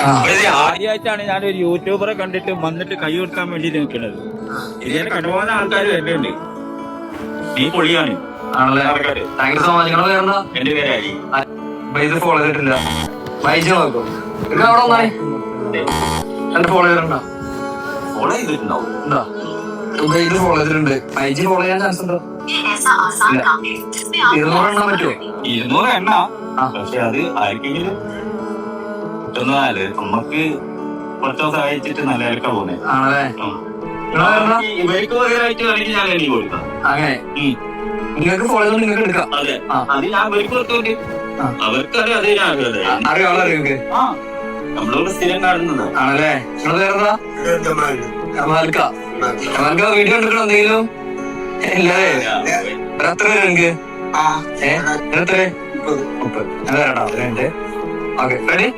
ആദ്യമായിട്ടാണ് ഞാനൊരു യൂട്യൂബറെ കണ്ടിട്ട് വന്നിട്ട് കൈ കൊടുക്കാൻ വേണ്ടി നിൽക്കുന്നത്. ഇതിനെ കണ്ടുപോകുന്ന ആൾക്കാർ വരുന്നുണ്ട്. നീ പൊളിയാണ്. എന്റെ പേര് അരി. ഇത് ഫോളോ ചെയ്തിട്ടില്ല. വൈജി നോക്കും. അവിടെ വന്നാണേ എന്റെ ഫോളോ ചെയ്തിട്ടുണ്ടോ? ഫോളോ ചെയ്തിട്ടുണ്ടാവും. ഇത് ഫോളോ ചെയ്തിട്ടുണ്ട്. വൈജി ഫോളോ ചെയ്യാൻ ചാൻസ് ഉണ്ടോ? 200 എണ്ണ പറ്റുമോ? 200 എണ്ണ. പക്ഷെ അത് ആർക്കെങ്കിലും കിട്ടുന്നതാല് നമുക്ക് കുറച്ച് ദിവസം അയച്ചിട്ട് നല്ല ഇലക്ക പോന്നെ. ആണല്ലേ? ഇവർക്ക് പകരമായിട്ട് വേണമെങ്കിൽ ഞാൻ എനിക്ക് കൊടുക്കാം. അങ്ങനെ നിങ്ങൾക്ക് ഫോളോ ചെയ്ത് നിങ്ങൾക്ക് എടുക്കാം. അതെ, അത് ഞാൻ ഇവർക്ക് കൊടുത്തോണ്ട് അവർക്കറിയാം. അത് ഞാൻ അറിയാം. നിങ്ങൾക്ക് നമ്മളോട് സ്ഥിരം കാണുന്നത്. ആണല്ലേ? നിങ്ങള് വേറെന്താ? വീഡിയോ എടുക്കണം എന്തെങ്കിലും? ഇല്ലേ? എത്ര പേര് നിങ്ങൾക്ക്? എത്ര? 30. Okay, ready?